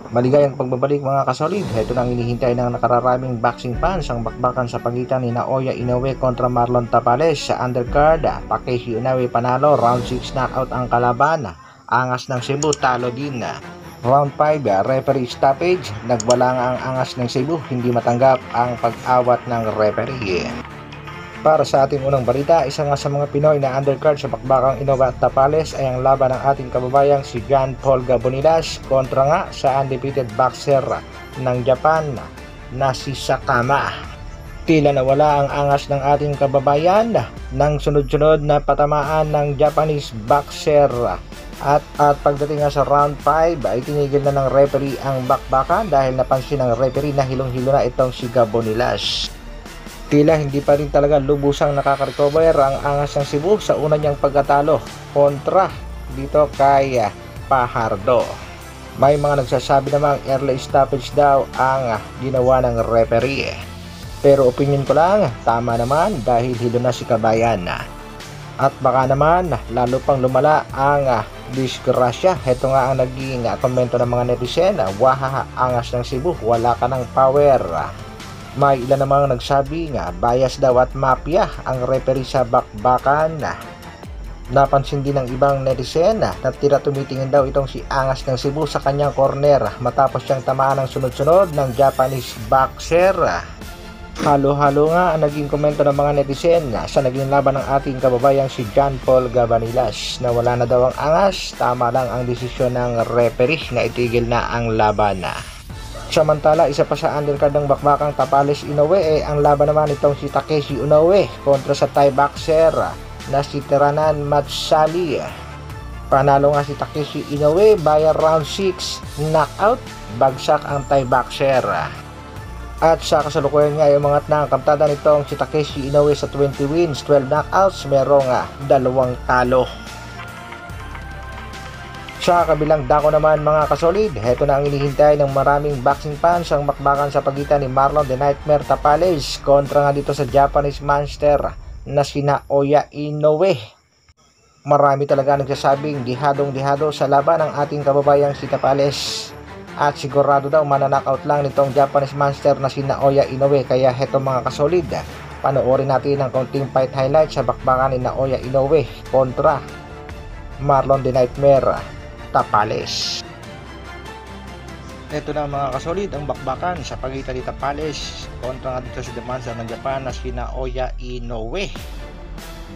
Maligayang pagbabalik mga kasolid. Ito nang inihintay ng nakararaming boxing fans ang bakbakan sa pagitan ni Naoya Inoue kontra Marlon Tapales sa undercard. Takeshi Inoue panalo, round 6 knockout ang kalaban. Angas ng Cebu talo din. Round 5 referee stoppage. Nagwala nga ang angas ng Cebu, hindi matanggap ang pag-awat ng referee. Para sa ating unang balita, isa nga sa mga Pinoy na undercard sa bakbakang Inoue at Tapales ay ang laban ng ating kababayang si John Paul Gabonilas kontra nga sa undefeated boxer ng Japan na si Sakama. Tila nawala ang angas ng ating kababayan nang sunod-sunod na patamaan ng Japanese boxer at pagdating nga sa round 5 ay tinigil na ng referee ang bakbakan dahil napansin ng referee na hilong-hilo na itong si Gabonilas. Tila hindi pa rin talaga lubusang nakaka-recover ang angas ng Cebu sa una niyang pagkatalo kontra dito kay Pajardo. May mga nagsasabi namang early stoppage daw ang ginawa ng referee. Pero opinion ko lang, tama naman dahil hilo na si kabayan. At baka naman lalo pang lumala ang disgrasya. Ito nga ang naging komento ng mga netizen. Wahaha, angas ng Cebu, wala ka ng power. May ilan namang nagsabi nga bias daw at mafia ang referee sa bakbakan. Napansin din ng ibang netizen na tira tumitingin daw itong si Angas ng Cebu sa kanyang corner matapos siyang tamaan ng sunod-sunod ng Japanese boxer. Halo-halo nga ang naging komento ng mga netizen sa naging laban ng ating kababayang si John Paul Gabonilas na wala na daw ang angas, tama lang ang desisyon ng referee na itigil na ang laban. Samantala, isa pa sa undercard ng bakbakang Tapales Inoue ang laban naman itong si Takeshi Inoue kontra sa Thai boxer na si Teranan Matsali. Panalo nga si Takeshi Inoue via round 6 knockout, bagsak ang Thai boxer. At sa kasalukuyan nga ay umangat na ang kamtada nitong si Takeshi Inoue sa 20 wins, 12 knockouts, merong 2 talo. Sa kabilang dako naman mga kasolid, heto na ang inihintay ng maraming boxing fans ang bakbakan sa pagitan ni Marlon The Nightmare Tapales kontra nga dito sa Japanese monster na si Naoya Inoue. Marami talaga nagsasabing dihadong-dihado sa laban ng ating kababayang si Tapales at sigurado daw mananockout lang nitong Japanese monster na si Naoya Inoue. Kaya heto mga kasolid, panoorin natin ang kaunting fight highlight sa bakbakan ni Naoya Inoue kontra Marlon The Nightmare Tapales. Ito na mga kasolid ang bakbakan sa pagitan ni Tapales kontra nga dito sa demansa ng Japan na si Naoya Inoue.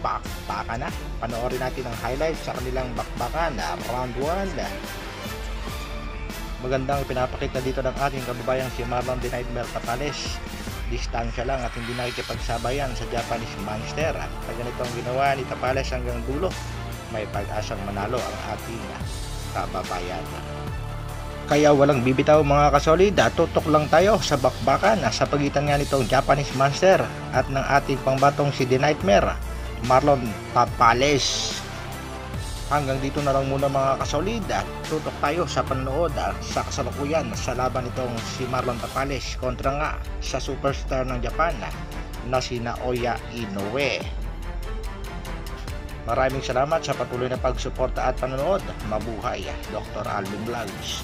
Bakbakan na. Panoorin natin ang highlights sa kanilang bakbakan na round 1. Magandang pinapakita dito ng ating kababayang si Marlon The Nightmare Tapales. Distansya lang at hindi nakikipagsabayan sa Japanese monster. Pag ganito ang ginawa ni Tapales hanggang dulo, may pag-asang manalo ang ating kababayan. Kaya walang bibitaw mga kasolid, tutok lang tayo sa bakbakan sa pagitan nga nitong Japanese monster at ng ating pangbatong si The Nightmare Marlon Tapales. Hanggang dito na lang muna mga kasolid, tutok tayo sa panonood sa kasalukuyan sa laban nitong si Marlon Tapales kontra nga sa superstar ng Japan na si Naoya Inoue. Maraming salamat sa patuloy na pagsuporta at panonood. Mabuhay, Dr. Alvin Vlogs.